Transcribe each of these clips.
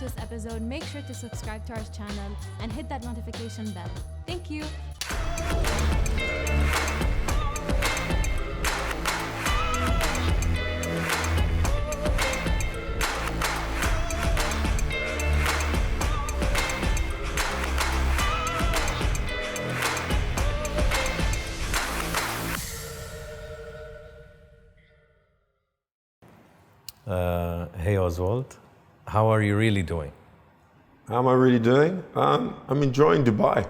this episode, make sure to subscribe to our channel and hit that notification bell. Thank you. Hey Ozwald, how are you really doing? How am I really doing? I'm enjoying Dubai,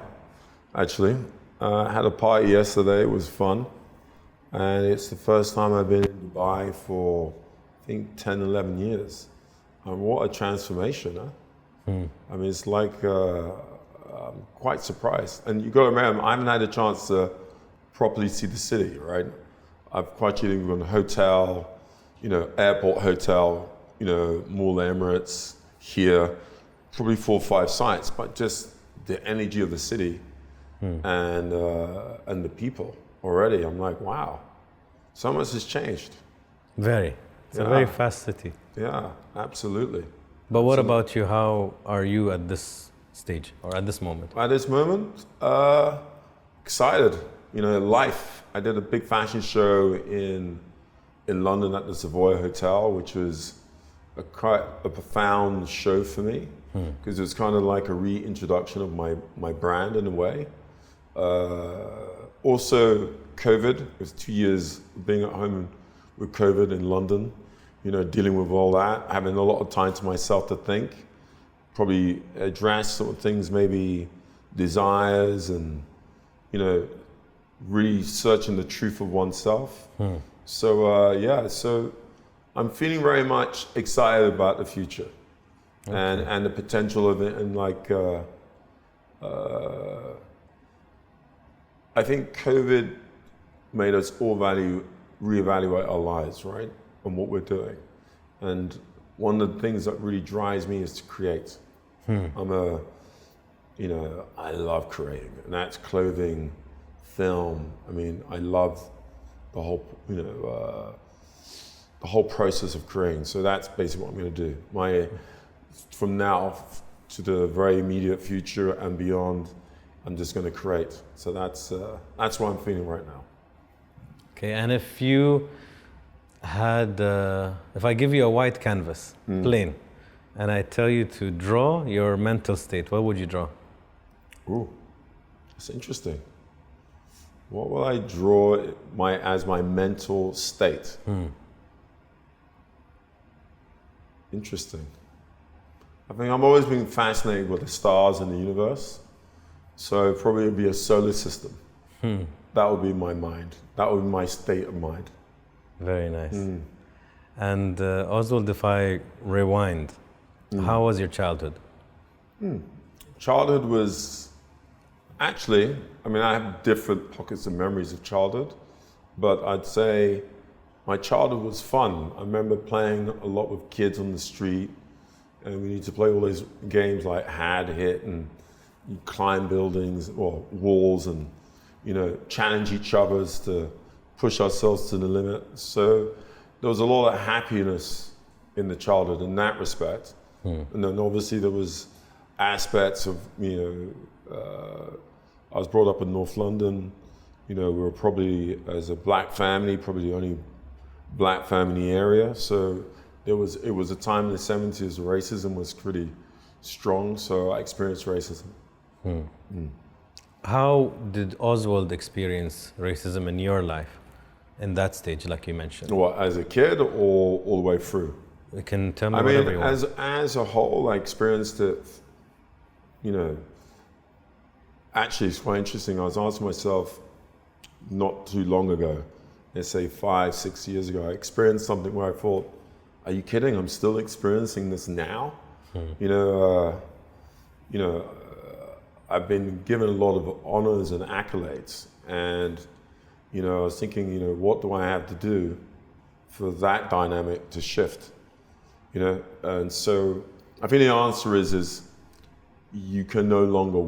actually. I had a party yesterday, it was fun. And it's the first time I've been in Dubai for, I think, 10, 11 years. And what a transformation, huh? I mean, it's like, I'm quite surprised. And you've got to remember, I haven't had a chance to properly see the city, right? I've quite lived in a hotel, airport hotel, Mall Emirates here, probably 4 or 5 sites, but just the energy of the city and the people already. I'm like, wow, so much has changed. Very. It's a very fast city. Yeah, absolutely. But what about you? How are you at this stage or at this moment? At this moment, excited. Life. I did a big fashion show in London at the Savoy Hotel, which was quite a profound show for me because it was kind of like a reintroduction of my brand in a way. Also, COVID. It was 2 years being at home with COVID in London, dealing with all that, having a lot of time to myself to think, probably address sort of things, maybe desires and, researching the truth of oneself. So I'm feeling very much excited about the future and the potential of it. And I think COVID made us all reevaluate our lives, right? And what we're doing. And one of the things that really drives me is to create. I love creating, and that's clothing, film. I mean, I love the whole, the whole process of creating. So that's basically what I'm going to do. From now to the very immediate future and beyond, I'm just going to create. So that's what I'm feeling right now. Okay, and if you had, if I give you a white canvas, plain, and I tell you to draw your mental state, what would you draw? Ooh, that's interesting. What will I draw as my mental state? Interesting. I think I've always been fascinated with the stars and the universe. So probably it would be a solar system. That would be my mind. That would be my state of mind. Very nice. And Oswald, if I rewind, how was your childhood? Childhood was actually, I have different pockets of memories of childhood, but I'd say my childhood was fun. I remember playing a lot with kids on the street, and we need to play all those games like had, hit, and you climb buildings or walls and, challenge each other to push ourselves to the limit. So there was a lot of happiness in the childhood in that respect. And then obviously there was aspects of, I was brought up in North London. We were probably, as a black family, probably the only black family in the area. So it was a time in the 70s where racism was pretty strong. So I experienced racism. How did Oswald experience racism in your life, in that stage, like you mentioned? What, as a kid or all the way through? You can tell me whatever you want. As a whole, I experienced it, actually it's quite interesting. I was asking myself not too long ago, let's say 5, 6 years ago, I experienced something where I thought, are you kidding? I'm still experiencing this now? I've been given a lot of honors and accolades, and I was thinking, what do I have to do for that dynamic to shift? And so I think the answer is you can no longer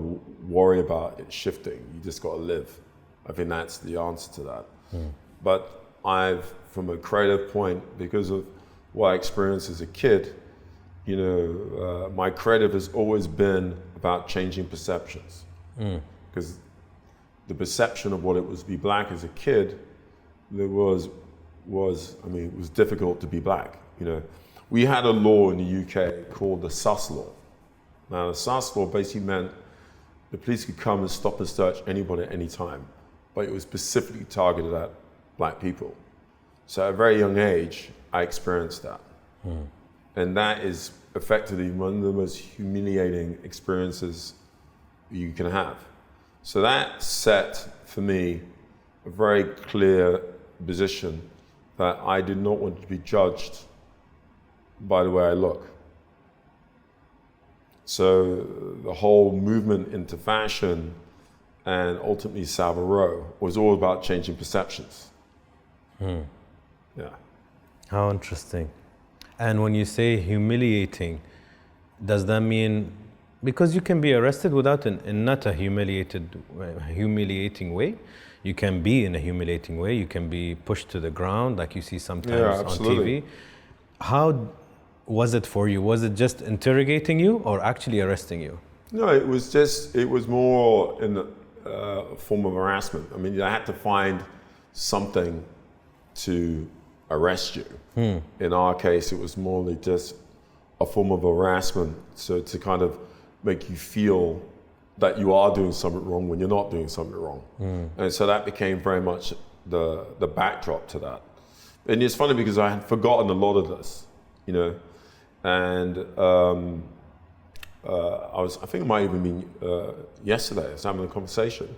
worry about it shifting. You just got to live. I think that's the answer to that. But from a creative point, because of what I experienced as a kid, my creative has always been about changing perceptions. Because the perception of what it was to be black as a kid, it was difficult to be black. We had a law in the UK called the sus law. Now, the sus law basically meant the police could come and stop and search anybody at any time, but it was specifically targeted at black people. So at a very young age, I experienced that. And that is effectively one of the most humiliating experiences you can have. So that set for me a very clear position that I did not want to be judged by the way I look. So the whole movement into fashion and ultimately Savile Row was all about changing perceptions. Yeah. How interesting. And when you say humiliating, does that mean, because you can be arrested without in not a humiliating way. You can be in a humiliating way. You can be pushed to the ground like you see sometimes on TV. How was it for you? Was it just interrogating you or actually arresting you? No, it was more in a form of harassment. I mean, I had to find something to arrest you. In our case, it was more like just a form of harassment. So to kind of make you feel that you are doing something wrong when you're not doing something wrong. And so that became very much the backdrop to that. And it's funny because I had forgotten a lot of this, and I think it might even been yesterday, I was having a conversation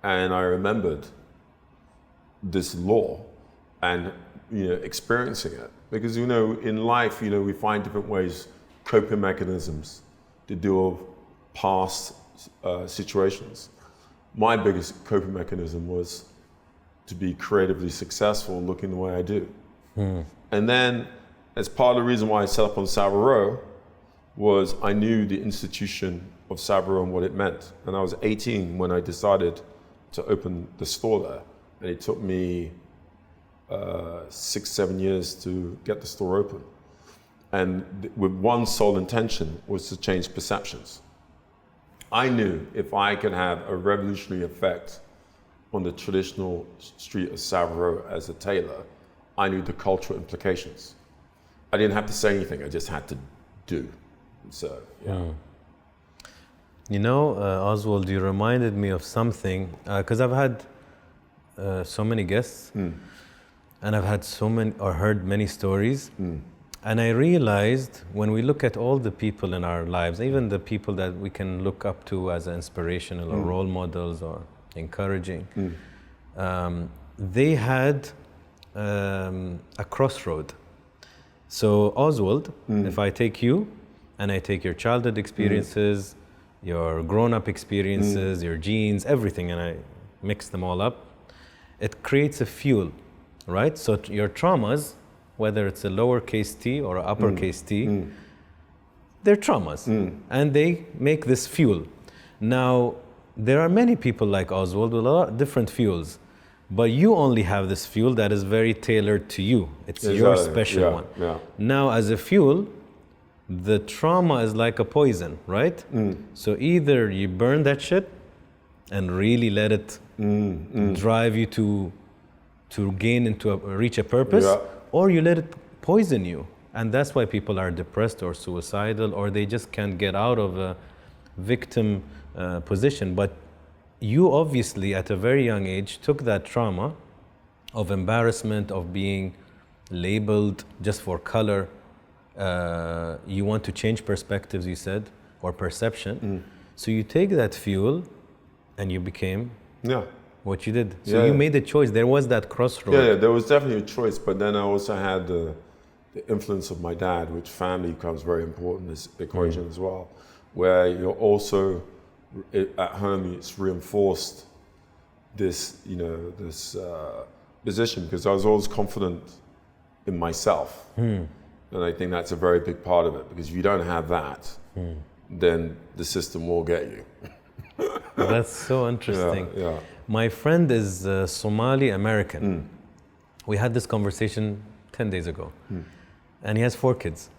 and I remembered this law and experiencing it. Because in life, we find different ways, coping mechanisms to deal with past situations. My biggest coping mechanism was to be creatively successful looking the way I do. And then, as part of the reason why I set up on Savile Row, was I knew the institution of Savile Row and what it meant. And I was 18 when I decided to open the store there. And it took me 6-7 years to get the store open. And with one sole intention was to change perceptions. I knew if I could have a revolutionary effect on the traditional street of Savile Row as a tailor, I knew the cultural implications. I didn't have to say anything, I just had to do. So, yeah. Ozwald, you reminded me of something, because I've had so many guests, and I've had heard many stories. And I realized when we look at all the people in our lives, even the people that we can look up to as inspirational or role models or encouraging, they had a crossroad. So Ozwald, if I take you and I take your childhood experiences, your grown-up experiences, your genes, everything, and I mix them all up, it creates a fuel, right? So your traumas, whether it's a lowercase t or an uppercase t, they're traumas, and they make this fuel. Now, there are many people like Ozwald with a lot of different fuels, but you only have this fuel that is very tailored to you. It's your special one. Yeah. Now, as a fuel, the trauma is like a poison, right? So either you burn that shit and really let it drive you to reach a purpose, or you let it poison you. And that's why people are depressed or suicidal, or they just can't get out of a victim position. But you obviously, at a very young age, took that trauma of embarrassment, of being labeled just for color. You want to change perspectives, you said, or perception. So you take that fuel and you became what you did. So you made a choice. There was that crossroad. Yeah, there was definitely a choice. But then I also had the influence of my dad, which family becomes very important in this equation as well, where you're also at home, it's reinforced this, this position, because I was always confident in myself. And I think that's a very big part of it, because if you don't have that, then the system will get you. That's so interesting. Yeah. My friend is Somali American. We had this conversation 10 days ago, and he has 4 kids.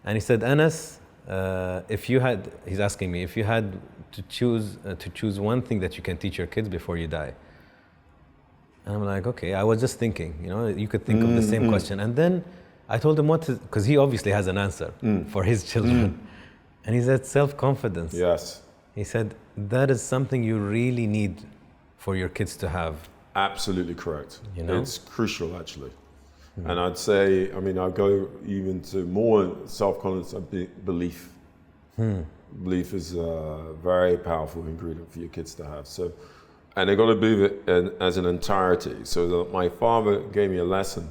And he said, Anas, if you had, he's asking me, if you had to choose one thing that you can teach your kids before you die. And I'm like, okay, I was just thinking, you know, you could think of the same question. And then I told him because he obviously has an answer for his children. And he said, self-confidence. Yes. He said, that is something you really need for your kids to have. Absolutely correct. You know? It's crucial, actually. And I'd say, I mean, I'll go even to more self-confidence and belief. Belief is a very powerful ingredient for your kids to have. So, and they've got to believe it as an entirety. So my father gave me a lesson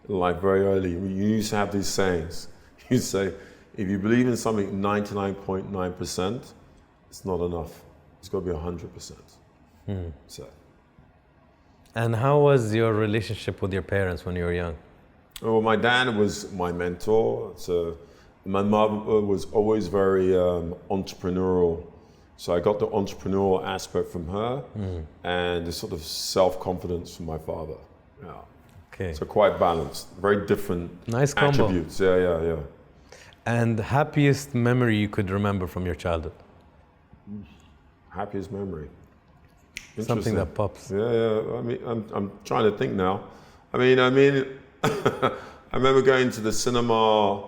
in life very early. You used to have these sayings. You'd say, if you believe in something 99.9%, it's not enough. It's got to be 100%. So. And how was your relationship with your parents when you were young? Well, my dad was my mentor. So my mother was always very entrepreneurial. So I got the entrepreneurial aspect from her and the sort of self-confidence from my father. Yeah. Okay. So quite balanced, very different nice combo. attributes. Yeah. And happiest memory you could remember from your childhood? Happiest memory. Something that pops. Yeah. I mean, I'm trying to think now. I mean, I remember going to the cinema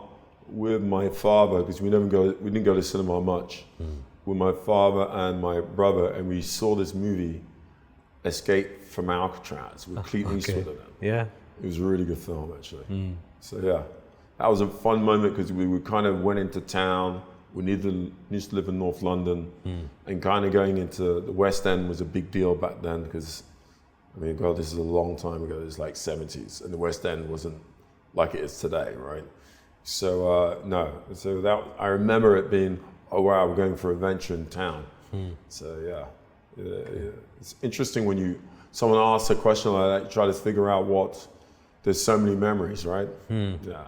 with my father because we didn't go to cinema much. With my father and my brother, and we saw this movie, Escape from Alcatraz, with Clint Eastwood in it. Yeah. It was a really good film, actually. So yeah, that was a fun moment because we kind of went into town. We used to live in North London, and kind of going into the West End was a big deal back then because, I mean, God, this is a long time ago. It was like 70s, and the West End wasn't like it is today, right? So so that I remember it being, oh wow, we're going for a venture in town. So yeah, it's interesting when someone asks a question like that, you try to figure out there's so many memories, right? Yeah.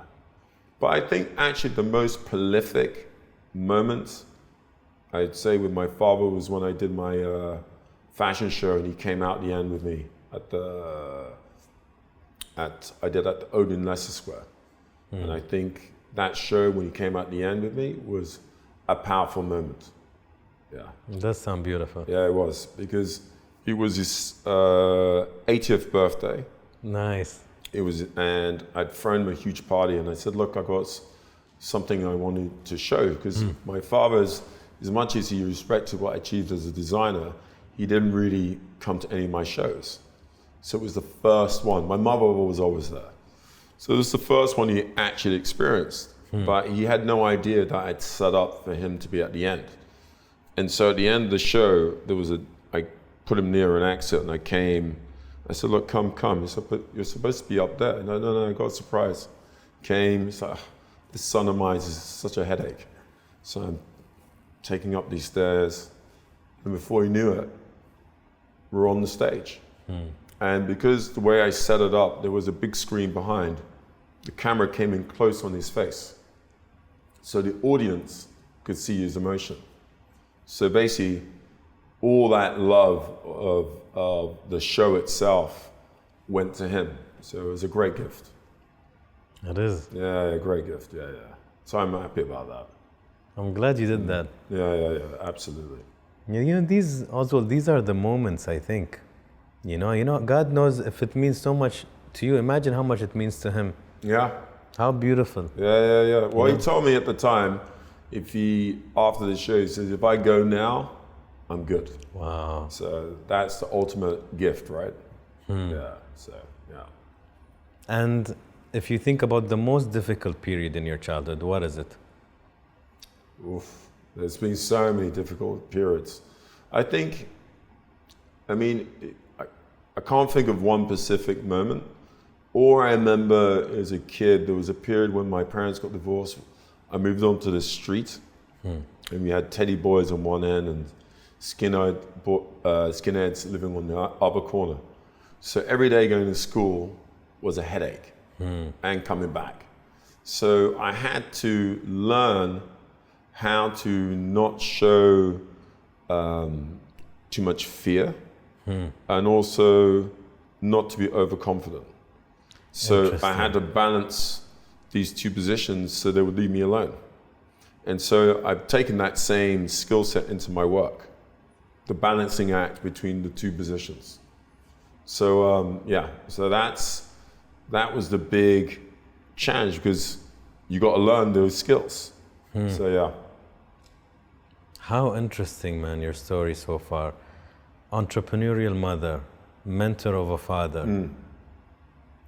But I think actually the most prolific moment, I'd say with my father was when I did my fashion show and he came out the end with me at the Odeon Leicester Square. And I think that show when he came out the end with me was a powerful moment. Yeah. It does sound beautiful. Yeah, it was, because it was his 80th birthday. Nice. And I'd thrown him a huge party, and I said, look, I got something I wanted to show, because my father's, as much as he respected what I achieved as a designer, he didn't really come to any of my shows. So it was the first one. My mother was always there. So this was the first one he actually experienced, but he had no idea that I'd set up for him to be at the end. And so at the end of the show, I put him near an exit, and I said, look, come. He said, but you're supposed to be up there. No, I got a surprise. Came, he's like, this son of mine is such a headache. So I'm taking up these stairs, and before he knew it, we're on the stage. And because the way I set it up, there was a big screen behind, the camera came in close on his face. So the audience could see his emotion. So basically, all that love of the show itself went to him. So it was a great gift. It is. Yeah, a great gift, yeah. So I'm happy about that. I'm glad you did that. Yeah, absolutely. You know, Ozwald, these are the moments, I think. You know, God knows if it means so much to you, imagine how much it means to him. Yeah. How beautiful. Yeah. Well, he told me at the time, after the show, he says, if I go now, I'm good. Wow. So that's the ultimate gift, right? Yeah. And if you think about the most difficult period in your childhood, what is it? Oof. There's been so many difficult periods. I can't think of one specific moment. Or I remember as a kid, there was a period when my parents got divorced. I moved onto the street, and we had teddy boys on one end and skinheads living on the other corner. So every day going to school was a headache, and coming back. So I had to learn how to not show too much fear, and also not to be overconfident. So I had to balance these two positions so they would leave me alone. And so I've taken that same skill set into my work, the balancing act between the two positions. So so that was the big challenge, because you got to learn those skills. So yeah. How interesting, man, your story so far. Entrepreneurial mother, mentor of a father,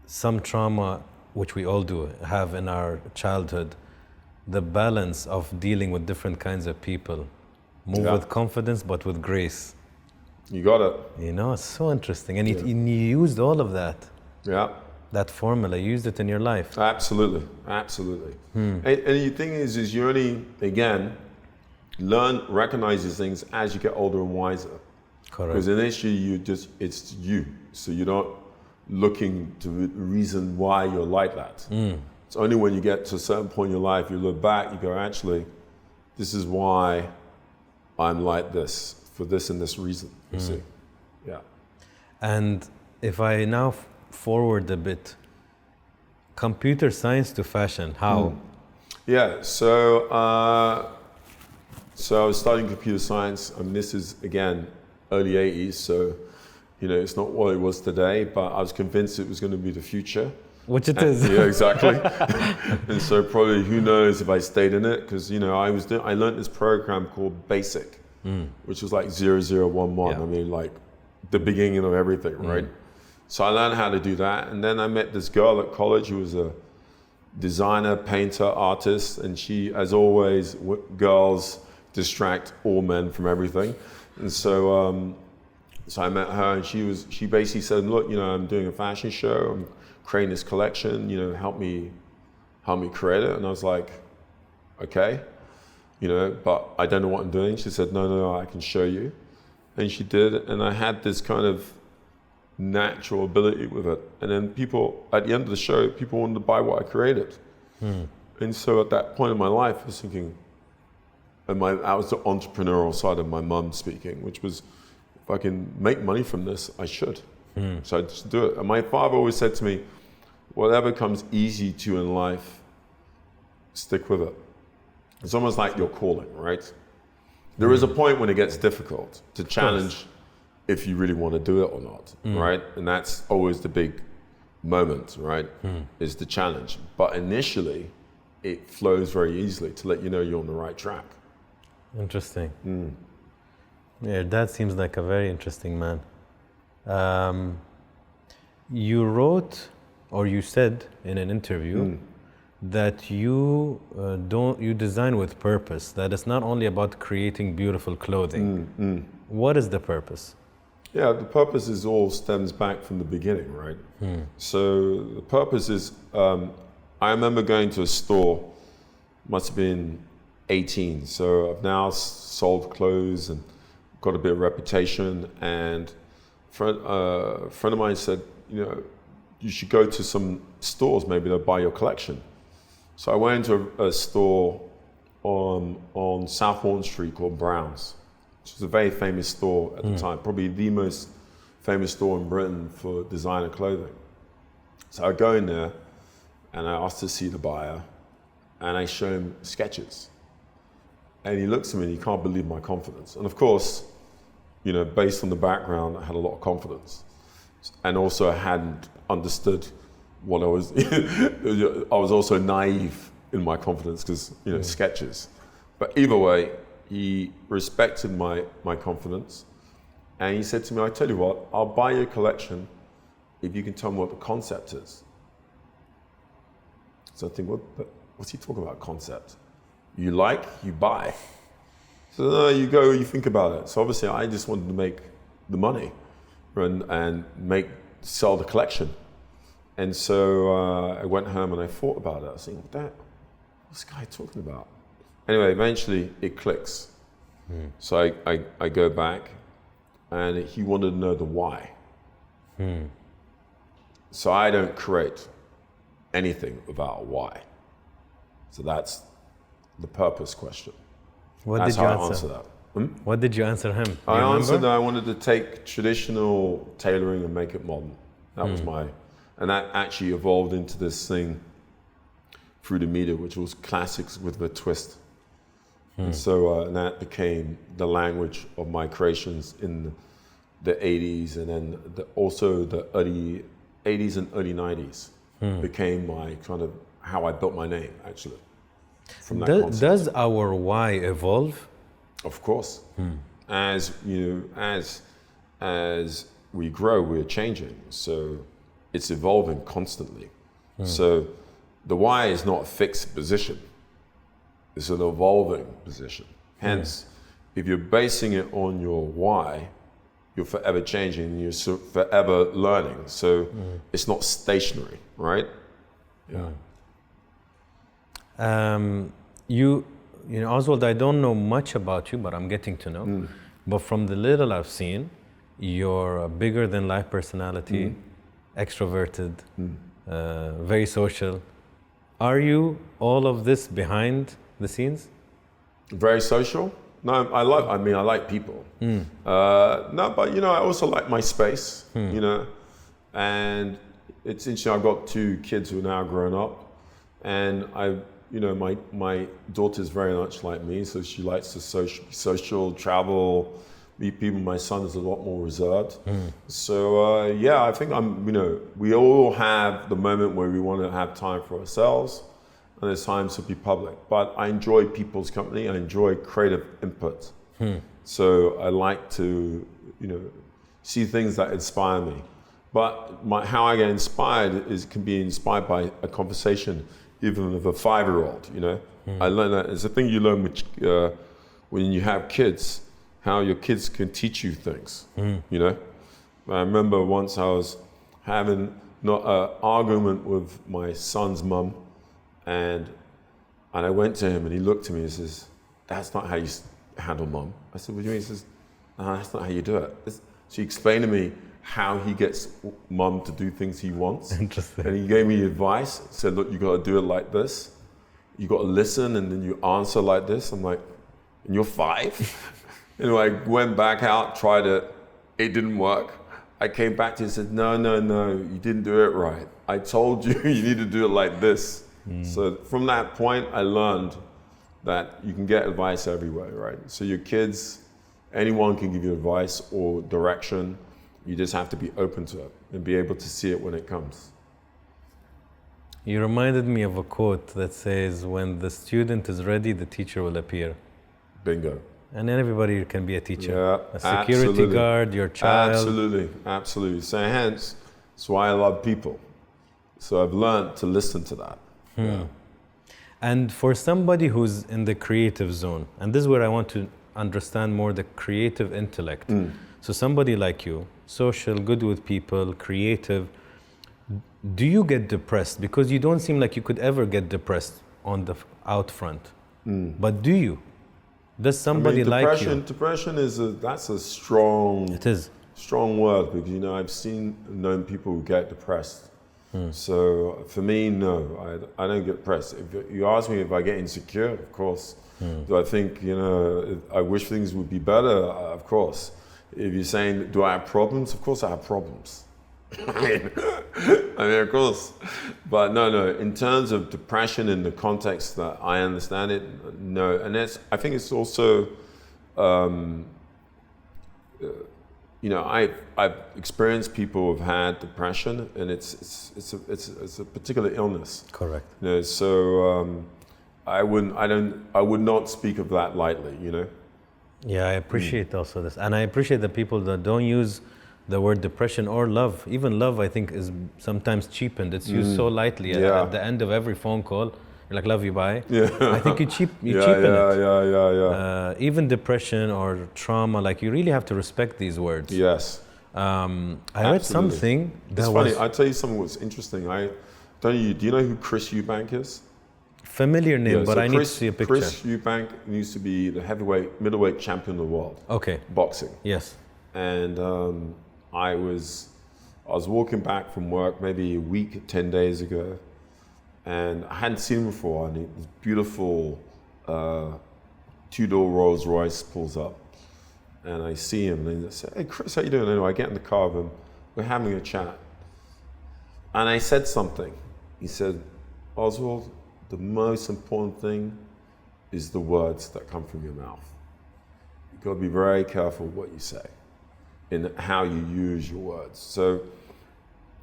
some trauma, which we all do have in our childhood, the balance of dealing with different kinds of people. Move with confidence, but with grace. You got it. You know, it's so interesting. And you used all of that. Yeah. That formula, you used it in your life. Absolutely. And the thing is you only, again, recognize these things as you get older and wiser. Correct. Because initially it's you. So you're not looking to reason why you're like that. It's only when you get to a certain point in your life, you look back, you go, actually, this is why I'm like this, for this and this reason, you see. Yeah. And if I now forward a bit, computer science to fashion, how? Yeah, so I was studying computer science. I mean, this is, again, early 80s, so, it's not what it was today, but I was convinced it was going to be the future. Which it is. Yeah, exactly. And so probably, who knows if I stayed in it, because, I learned this program called BASIC, which was like 0011. Yeah. I mean, like the beginning of everything, right? So I learned how to do that. And then I met this girl at college who was a designer, painter, artist. And she, as always, girls distract all men from everything. And so, so I met her, and she basically said, look, I'm doing a fashion show. I'm creating this collection, help me create it. And I was like, okay, but I don't know what I'm doing. She said, no, I can show you. And she did, and I had this kind of natural ability with it. And then people, at the end of the show, people wanted to buy what I created. And so at that point in my life, I was thinking, that was the entrepreneurial side of my mum speaking, which was, if I can make money from this, I should. So I just do it. And my father always said to me, whatever comes easy to you in life, stick with it. It's almost like your calling, right? There is a point when it gets difficult to challenge if you really want to do it or not, right? And that's always the big moment, right? Is the challenge. But initially, it flows very easily to let you know you're on the right track. Interesting. Yeah, that seems like a very interesting man. You wrote, or you said in an interview, that you design with purpose, that it's not only about creating beautiful clothing. What is the purpose? Yeah, the purpose is all stems back from the beginning, right? So the purpose is, I remember going to a store, must have been 18. So I've now sold clothes and got a bit of reputation. And a friend of mine said, you should go to some stores, maybe they'll buy your collection. So I went into a store on South Horton Street called Brown's, which was a very famous store at the time, probably the most famous store in Britain for designer clothing. So I go in there and I ask to see the buyer, and I show him sketches. And he looks at me and he can't believe my confidence. And of course, based on the background, I had a lot of confidence. And also I hadn't understood what I was, I was also naive in my confidence because, sketches. But either way, he respected my confidence. And he said to me, I tell you what, I'll buy your collection if you can tell me what the concept is. So I think, what's he talking about, concept? You like, you buy. So no, you go, you think about it. So obviously I just wanted to make the money and sell the collection. And so I went home and I thought about it. I was thinking, what's this guy talking about? Anyway, eventually it clicks. So I go back and he wanted to know the why. So I don't create anything without a why. So that's the purpose question. That's how I answer that. What did you answer him? I answered that I wanted to take traditional tailoring and make it modern. That was and that actually evolved into this thing through the media, which was classics with a twist. And so and that became the language of my creations in the 80s, and then also the early 80s and early 90s became my kind of how I built my name, actually. From that concept. Does our why evolve? Of course. As we grow, we're changing. So it's evolving constantly. So the why is not a fixed position. It's an evolving position. Hence, if you're basing it on your why, you're forever changing and you're forever learning. So it's not stationary, right? Yeah. You know, Ozwald, I don't know much about you, but I'm getting to know. But from the little I've seen, you're a bigger than life personality, extroverted, very social. Are you all of this behind the scenes? Very social? No, I like people. No, but you know, I also like my space, you know, and it's interesting. I've got 2 kids who are now grown up, and you know, my daughter's very much like me, so she likes to social, travel, meet people. My son is a lot more reserved. So yeah, I think you know, we all have the moment where we want to have time for ourselves, and there's times to be public. But I enjoy people's company. I enjoy creative input. So I like to, you know, see things that inspire me. But how I get inspired can be inspired by a conversation, even with a 5-year-old, you know. I learned that it's a thing you learn when you have kids, how your kids can teach you things, you know. I remember once I was having an argument with my son's mum, and I went to him and he looked at me and says, "That's not how you handle mum." I said, "What do you mean?" He says, "No, that's not how you do it." So he explained to me how he gets mum to do things he wants. Interesting. And he gave me advice, said, "Look, you got to do it like this. You got to listen, and then you answer like this." I'm like, "And you're 5?" Anyway, I went back out, tried it. It didn't work. I came back to him and said, no, you didn't do it right. I told you you need to do it like this. So from that point, I learned that you can get advice everywhere, right? So your kids, anyone can give you advice or direction. You just have to be open to it and be able to see it when it comes. You reminded me of a quote that says, "When the student is ready, the teacher will appear." Bingo. And then everybody can be a teacher. Yeah, a security guard, your child. Absolutely. So hence, that's why I love people. So I've learned to listen to that. Yeah. And for somebody who's in the creative zone, and this is where I want to understand more the creative intellect. So somebody like you, social, good with people, creative, do you get depressed? Because you don't seem like you could ever get depressed on the out front. But do you? Does somebody like you? Depression that's a strong. It is strong word, because you know I've known people who get depressed. So for me, no, I don't get depressed. If you ask me if I get insecure, of course. Do I think, you know, I wish things would be better? Of course. If you're saying, do I have problems? Of course I have problems. I mean, of course. But no, in terms of depression in the context that I understand it, no. And I think it's also, you know, I've experienced people who've had depression, and it's a particular illness. correct. You know, so I would not speak of that lightly, you know. Yeah, I appreciate also this. And I appreciate the people that don't use the word depression or love. Even love, I think, is sometimes cheapened. It's used so lightly at the end of every phone call. You're like, "Love you, bye." Yeah. I think you cheapen it. Yeah. Even depression or trauma, like, you really have to respect these words. Yes. I read something that it's funny. I'll tell you something what's interesting. Do you know who Chris Eubank is? Familiar name, but so I need to see a picture. Chris Eubank used to be the middleweight champion of the world. Okay. Boxing. Yes. And I was walking back from work maybe a week, 10 days ago, and I hadn't seen him before, and this beautiful two-door Rolls Royce pulls up, and I see him, and I say, "Hey Chris, how you doing?" Anyway, I get in the car with him, we're having a chat, and I said something. He said, "Ozwald, the most important thing is the words that come from your mouth. You've got to be very careful what you say and how you use your words. So,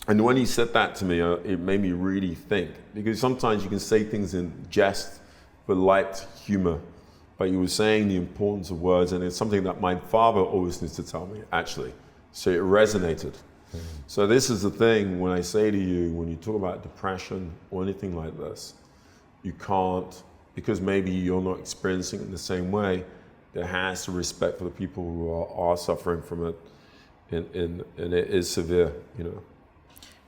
and when he said that to me, it made me really think, because sometimes you can say things in jest with light humor, but he was saying the importance of words, and it's something that my father always used to tell me, actually. So it resonated. Mm-hmm. So this is the thing when I say to you, when you talk about depression or anything like this, you can't, because maybe you're not experiencing it in the same way, there has to be respect for the people who are suffering from it, and it is severe, you know.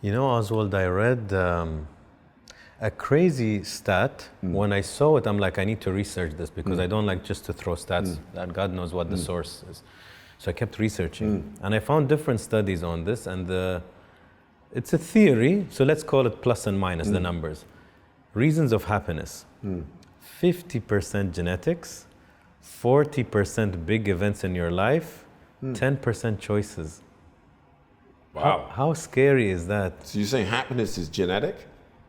You know, Oswald, I read a crazy stat. When I saw it, I'm like, I need to research this because I don't like just to throw stats that God knows what the source is. So I kept researching, and I found different studies on this, and it's a theory, so let's call it plus and minus, the numbers. Reasons of happiness, 50% genetics, 40% big events in your life, 10% choices. Wow. How scary is that? So you're saying happiness is genetic?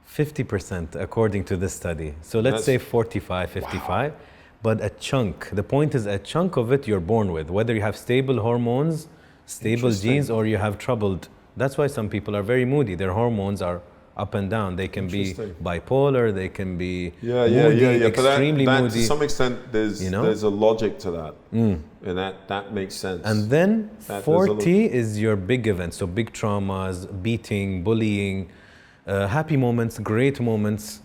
50% according to this study. So let's say 45, 55, but a chunk. The point is a chunk of it you're born with, whether you have stable hormones, stable genes, or you have troubled. That's why some people are very moody. Their hormones are up and down. They can be bipolar, they can be moody, extremely but moody. To some extent, there's a logic to that, and that makes sense. And then 40 is your big events, so big traumas, beating, bullying, happy moments, great moments,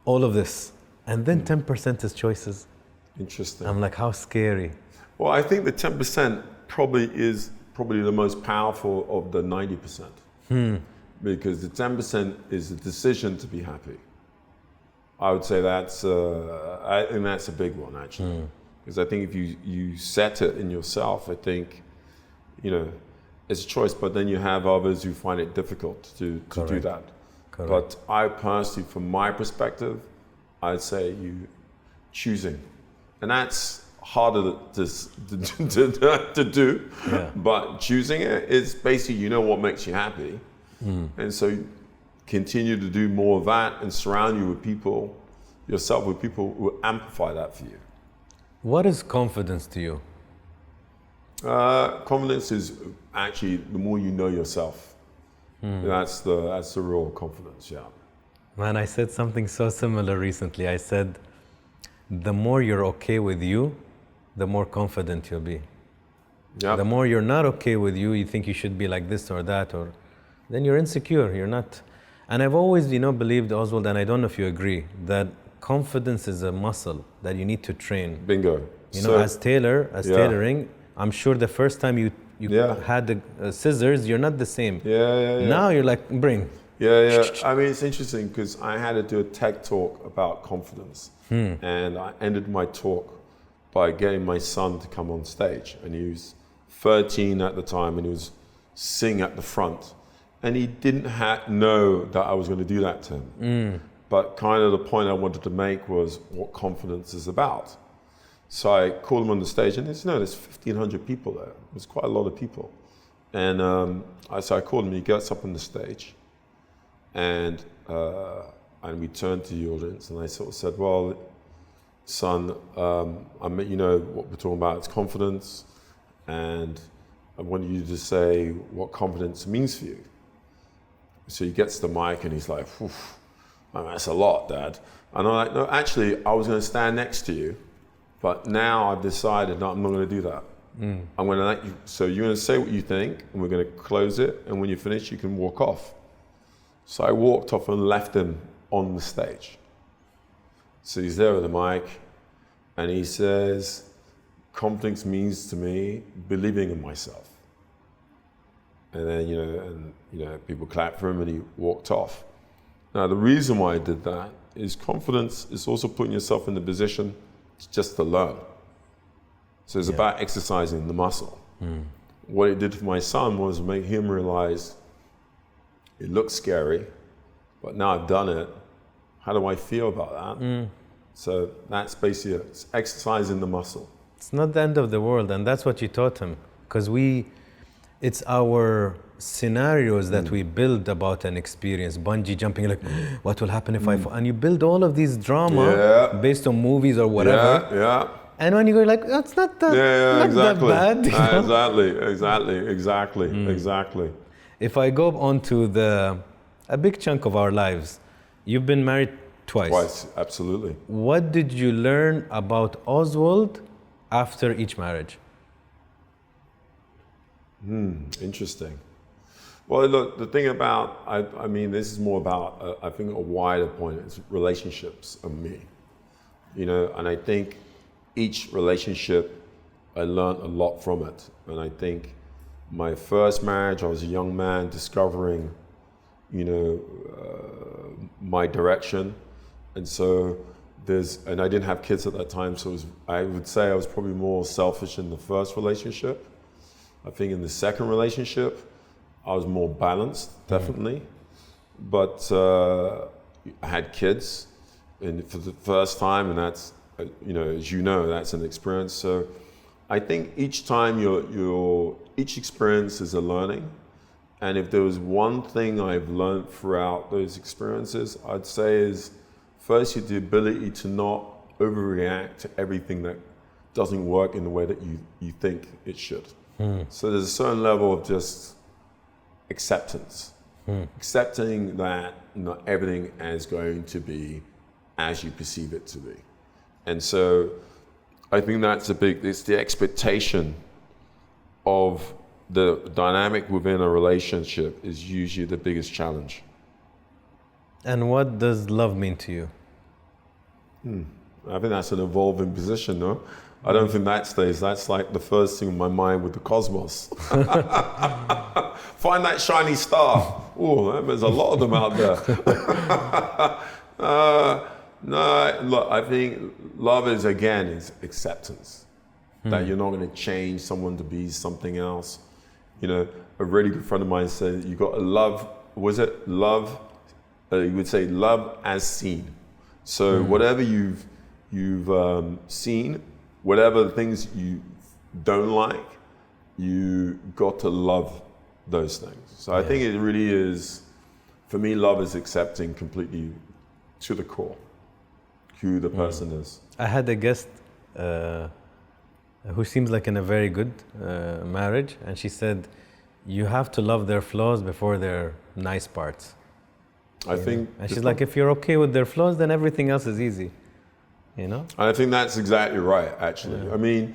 all of this. And then 10% is choices. Interesting. I'm like, how scary. Well, I think the 10% probably is the most powerful of the 90%. Because the 10% is the decision to be happy. I would say I think that's a big one, actually. Because I think if you set it in yourself, I think, you know, it's a choice, but then you have others who find it difficult to do that. Correct. But I personally, from my perspective, I'd say you choosing. And that's harder to do, but choosing it is basically, you know what makes you happy. And so continue to do more of that and surround yourself with people who amplify that for you. What is confidence to you? Confidence is actually the more you know yourself. That's the real confidence, yeah. Man, I said something so similar recently. I said, the more you're okay with you, the more confident you'll be. Yep. The more you're not okay with you, you think you should be like this or that, or then you're insecure, you're not. And I've always, believed, Oswald, and I don't know if you agree, that confidence is a muscle that you need to train. Bingo. As tailoring, I'm sure the first time you had the scissors, you're not the same. Now you're like, bring. I mean, it's interesting because I had to do a TED talk about confidence. And I ended my talk by getting my son to come on stage. And he was 13 at the time, and he was sing at the front. And he didn't know that I was going to do that to him. But kind of the point I wanted to make was what confidence is about. So I called him on the stage, and there's 1,500 people there. It was quite a lot of people. And so I called him, he gets up on the stage, and we turned to the audience, and I sort of said, well, son, what we're talking about is confidence, and I want you to say what confidence means for you. So he gets the mic and he's like, that's a lot, Dad. And I'm like, no, actually, I was going to stand next to you, but now I've decided, no, I'm not going to do that. I'm going to let you, so you're going to say what you think, and we're going to close it, and when you finish, you can walk off. So I walked off and left him on the stage. So he's there with the mic, and he says, confidence means to me believing in myself. And then, people clapped for him, and he walked off. Now, the reason why I did that is confidence is also putting yourself in the position just to learn. So it's about exercising the muscle. What it did for my son was make him realize it looks scary, but now I've done it. How do I feel about that? So that's basically it. It's exercising the muscle. It's not the end of the world, and that's what you taught him, because it's our scenarios that we build about an experience, bungee jumping, like what will happen if I fall? And you build all of these drama based on movies or whatever. Yeah. And when you go like, that's not that, not exactly. that bad. You know? Exactly. If I go on to a big chunk of our lives, you've been married twice. Twice, absolutely. What did you learn about Ozwald after each marriage? Interesting. Well, look, the thing about, I mean, this is more about, I think a wider point, it's relationships and me. You know, and I think each relationship, I learned a lot from it. And I think my first marriage, I was a young man discovering, you know, my direction. And so and I didn't have kids at that time, so I would say I was probably more selfish in the first relationship. I think in the second relationship, I was more balanced, definitely. But I had kids, and for the first time, and that's, you know, as you know, that's an experience. So I think each time each experience is a learning. And if there was one thing I've learned throughout those experiences, I'd say is first, the ability to not overreact to everything that doesn't work in the way that you think it should. So there's a certain level of just acceptance, accepting that not everything is going to be as you perceive it to be. And so I think it's the expectation of the dynamic within a relationship is usually the biggest challenge. And what does love mean to you? I think that's an evolving position, no? I don't think that stays. That's like the first thing in my mind with the cosmos. Find that shiny star. Oh, there's a lot of them out there. No, look, I think love is acceptance. That you're not going to change someone to be something else. You know, a really good friend of mine said, you got to love, you would say love as seen. So whatever you've seen, whatever the things you don't like, you got to love those things. So I think it really is, for me, love is accepting completely to the core who the person is. I had a guest who seems like in a very good marriage, and she said, you have to love their flaws before their nice parts. I think, and she's like, if you're okay with their flaws, then everything else is easy. You know? I think that's exactly right, actually. Yeah. I mean,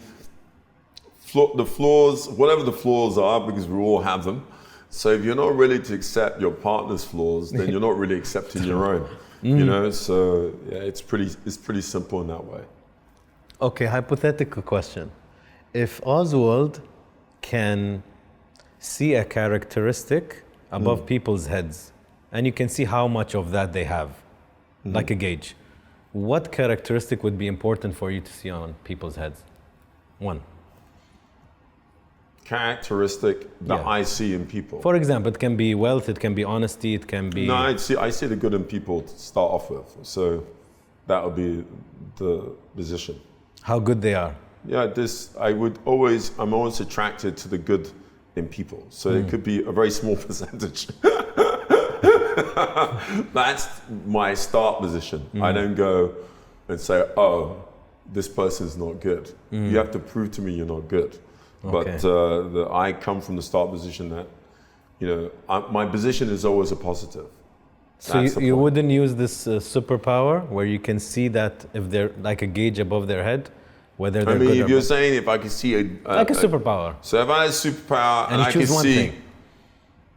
the flaws, whatever the flaws are, because we all have them. So if you're not ready to accept your partner's flaws, then you're not really accepting your own. You know, so yeah, it's pretty simple in that way. Okay, hypothetical question. If Ozwald can see a characteristic above people's heads, and you can see how much of that they have, like a gauge, what characteristic would be important for you to see on people's heads? One. Characteristic that I see in people. For example, it can be wealth, it can be honesty, it can be... No, I see the good in people to start off with. So that would be the position. How good they are. Yeah, I'm always attracted to the good in people. So it could be a very small percentage. That's my start position. I don't go and say, oh, this person's not good. You have to prove to me you're not good. Okay. But I come from the start position that, you know, my position is always a positive. So you wouldn't use this superpower where you can see that if they're like a gauge above their head, whether they're good or bad? I mean, if you're saying if I could see like a superpower. So if I had a superpower and I could see,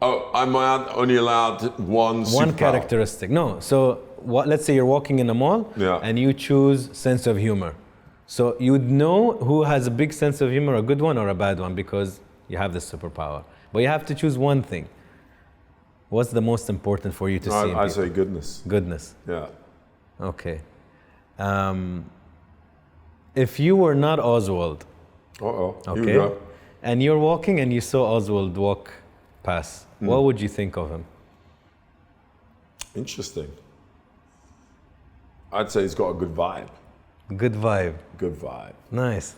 I'm only allowed one superpower. One characteristic. No. So let's say you're walking in a mall and you choose sense of humor. So you'd know who has a big sense of humor, a good one or a bad one, because you have this superpower. But you have to choose one thing. What's the most important for you to see? I say goodness. Goodness. Yeah. Okay. If you were not Ozwald, okay, and you're walking and you saw Ozwald walk past, what would you think of him? Interesting. I'd say he's got a good vibe. Good vibe. Good vibe. Nice.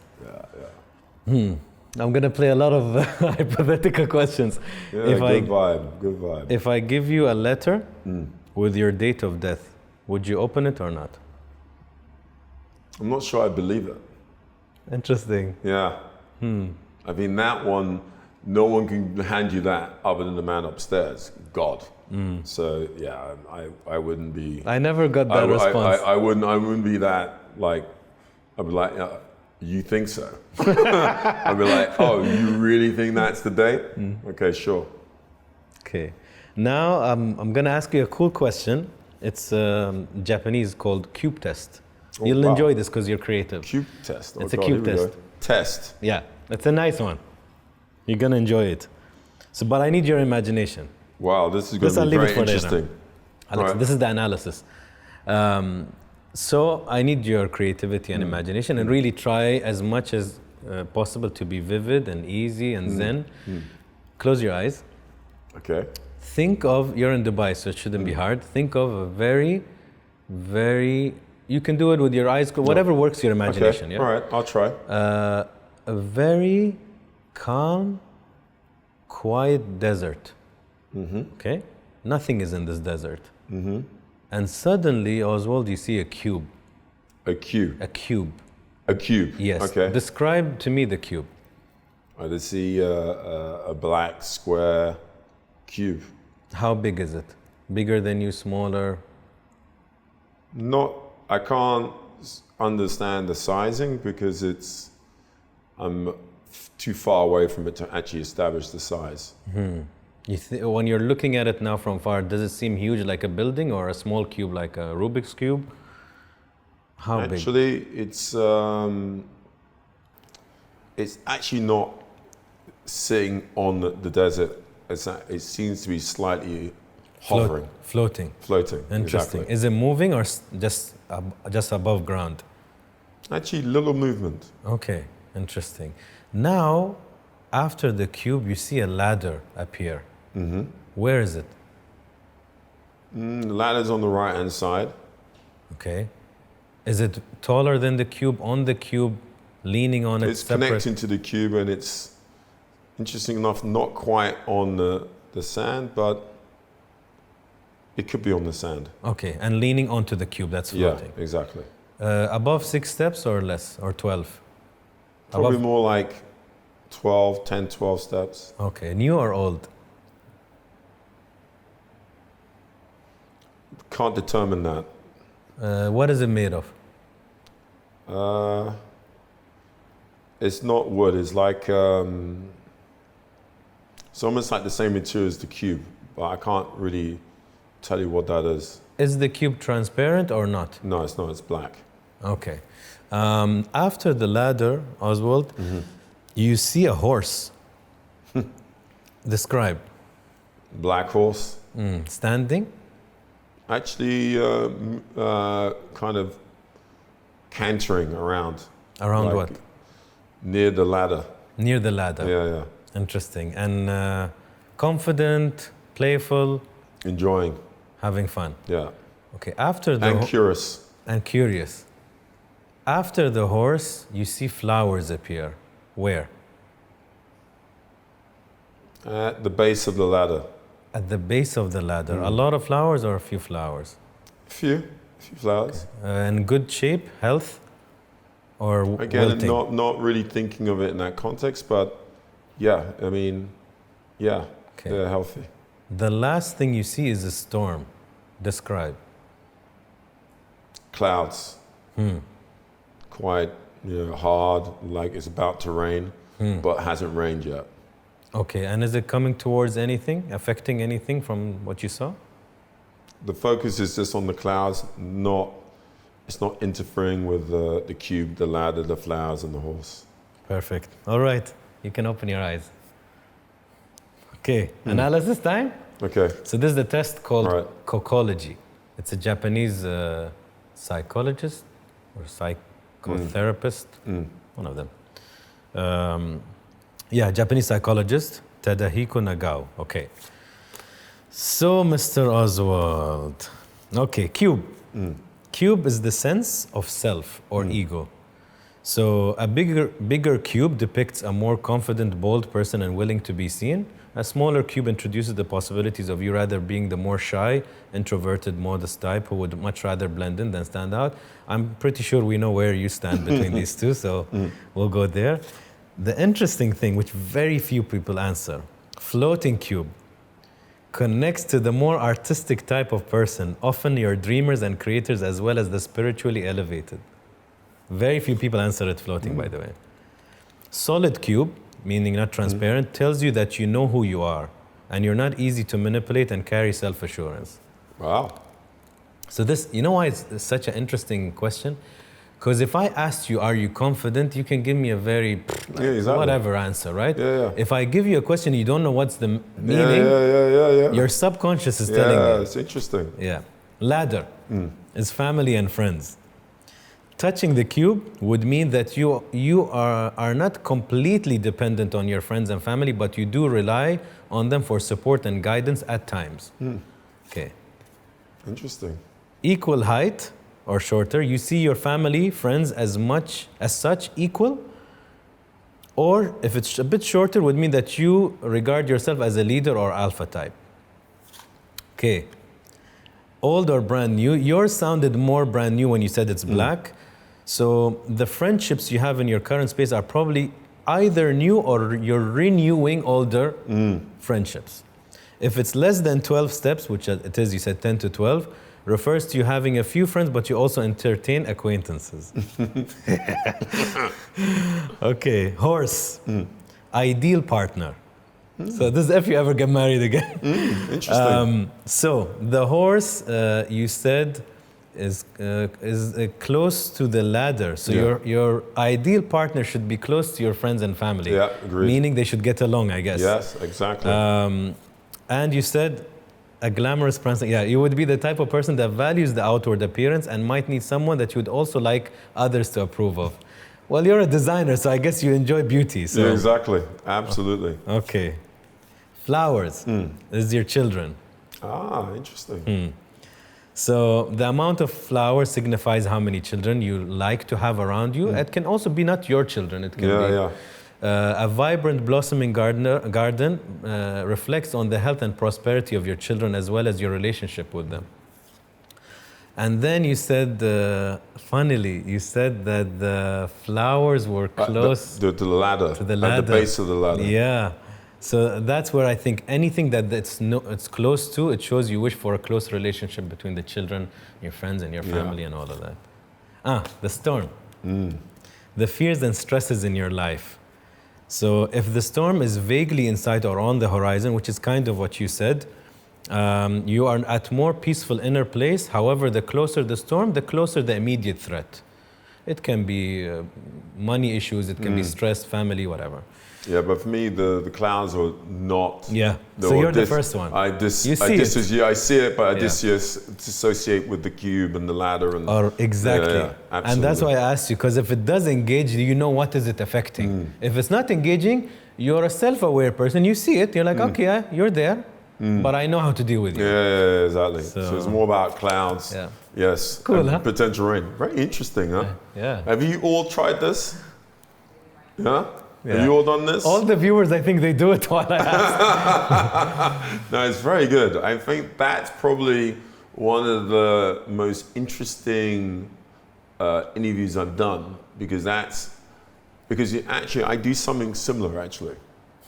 Yeah. I'm gonna play a lot of hypothetical questions. Yeah, good vibe. If I give you a letter with your date of death, would you open it or not? I'm not sure I believe it. Interesting. Yeah. I mean, that one, no one can hand you that other than the man upstairs, God. So yeah, I wouldn't be. I never got that response. I wouldn't be that like. I'd be like, you think so? I'd be like, oh, you really think that's the date? Okay, sure. Okay. Now I'm gonna ask you a cool question. It's Japanese called cube test. You'll enjoy this because you're creative. Cube test. It's a cube test. Test. Yeah, it's a nice one. You're gonna enjoy it. So, but I need your imagination. Wow, this is going to be very interesting. Alex, this is the analysis. So I need your creativity and imagination, and really try as much as possible to be vivid and easy and zen. Close your eyes. Okay. Think of, you're in Dubai, so it shouldn't be hard. Think of a very, very, you can do it with your eyes, whatever works your imagination. Okay. Yeah? All right, I'll try. A very calm, quiet desert. Okay? Nothing is in this desert. And suddenly, Ozwald, you see a cube. A cube. A cube. A cube. Yes. Okay. Describe to me the cube. I see a black square cube. How big is it? Bigger than you, smaller? I can't understand the sizing because I'm too far away from it to actually establish the size. When you're looking at it now from far, does it seem huge like a building or a small cube like a Rubik's Cube? How big? Actually, it's actually not sitting on the desert. It seems to be slightly hovering. Floating. Interesting. Exactly. Is it moving or just above ground? Actually, little movement. Okay, interesting. Now, after the cube, you see a ladder appear. Where is it? The ladder's on the right-hand side. Okay. Is it taller than the cube, on the cube, leaning on it? It's connecting to the cube, and it's, interesting enough, not quite on the sand, but it could be on the sand. Okay, and leaning onto the cube, that's floating. Yeah, exactly. Above 6 steps or less, or 12? Probably more like 10, 12 steps. Okay, new or old? Can't determine that. What is it made of? It's not wood. It's like it's almost like the same material as the cube, but I can't really tell you what that is. Is the cube transparent or not? No, it's not. It's black. Okay. After the ladder, Ozwald, you see a horse. Describe. Black horse. Standing? Actually, kind of cantering around. Around like what? Near the ladder. Near the ladder. Yeah. Interesting. And confident, playful? Enjoying. Having fun. Yeah. Okay. After the and curious. And curious. After the horse, you see flowers appear. Where? At the base of the ladder. At the base of the ladder. A lot of flowers or a few flowers? A few flowers. Okay. In good shape, health, or again, wilting? not really thinking of it in that context, but yeah, I mean, yeah, okay. They're healthy. The last thing you see is a storm. Describe. Clouds. Quite hard, like it's about to rain, but hasn't rained yet. Okay, and is it coming towards anything, affecting anything from what you saw? The focus is just on the clouds, it's not interfering with the cube, the ladder, the flowers, and the horse. Perfect. All right, you can open your eyes. Okay, analysis time? Okay. So this is the test called cocology. It's a Japanese psychologist or psychotherapist, one of them. Japanese psychologist, Tadahiko Nagao. Okay. So, Mr. Ozwald. Okay, cube. Cube is the sense of self or ego. So a bigger cube depicts a more confident, bold person and willing to be seen. A smaller cube introduces the possibilities of you rather being the more shy, introverted, modest type who would much rather blend in than stand out. I'm pretty sure we know where you stand between these two, so we'll go there. The interesting thing, which very few people answer, floating cube connects to the more artistic type of person, often your dreamers and creators as well as the spiritually elevated. Very few people answer it floating, by the way. Solid cube, meaning not transparent, tells you that you know who you are and you're not easy to manipulate and carry self-assurance. Wow. So this, you know why it's such an interesting question? Because if I asked you, are you confident? You can give me a very whatever answer, right? Yeah. If I give you a question, you don't know what's the meaning, your subconscious is telling you. Yeah, it's interesting. Yeah. Ladder is family and friends. Touching the cube would mean that you are not completely dependent on your friends and family, but you do rely on them for support and guidance at times. Okay. Interesting. Equal height or shorter, you see your family, friends as such equal, or if it's a bit shorter, would mean that you regard yourself as a leader or alpha type. Okay. Old or brand new, yours sounded more brand new when you said it's black. So the friendships you have in your current space are probably either new or you're renewing older friendships. If it's less than 12 steps, which it is, you said 10 to 12, refers to you having a few friends, but you also entertain acquaintances. Okay, horse, ideal partner. So this is if you ever get married again. Interesting. So the horse, you said, is close to the ladder. So your ideal partner should be close to your friends and family. Yeah, agreed. Meaning they should get along, I guess. Yes, exactly. And you said a glamorous person. Yeah, you would be the type of person that values the outward appearance and might need someone that you would also like others to approve of. Well, you're a designer, so I guess you enjoy beauty. So. Yeah, exactly. Absolutely. Okay. Flowers is your children. Ah, interesting. So the amount of flowers signifies how many children you like to have around you. It can also be not your children. It can be a vibrant blossoming garden reflects on the health and prosperity of your children as well as your relationship with them. And then you said, funnily, you said that the flowers were close to the ladder. To the ladder. At the base of the ladder. Yeah. So that's where I think anything it's close to, it shows you wish for a close relationship between the children, your friends, and your family, and all of that. The storm. The fears and stresses in your life. So if the storm is vaguely in sight or on the horizon, which is kind of what you said, you are at more peaceful inner place. However, the closer the storm, the closer the immediate threat. It can be money issues, it can be stress, family, whatever. Yeah, but for me, the clouds are not. Yeah. So you're the first one. I see it, but I dissociate with the cube and the ladder and. Exactly. Yeah, and that's why I asked you, because if it does engage, you know what is it affecting. If it's not engaging, you're a self-aware person. You see it. You're like, okay, you're there, but I know how to deal with you. Yeah, exactly. So it's more about clouds. Yeah. Yes. Cool, huh? Potential rain. Very interesting, huh? Yeah. Have you all tried this? Yeah. Yeah. Have you all done this? All the viewers, I think they do it while I ask. No, it's very good. I think that's probably one of the most interesting interviews I've done because I do something similar actually,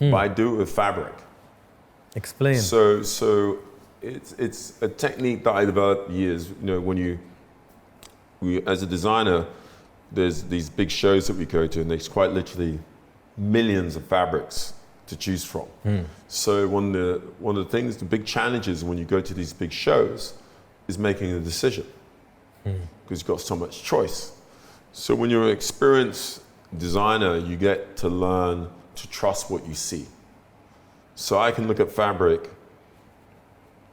but I do it with fabric. Explain. So it's a technique that I developed years. You know, when as a designer, there's these big shows that we go to, and there's quite literally millions of fabrics to choose from. So one of the things, the big challenges when you go to these big shows is making a decision because you've got so much choice. So when you're an experienced designer, you get to learn to trust what you see. So I can look at fabric,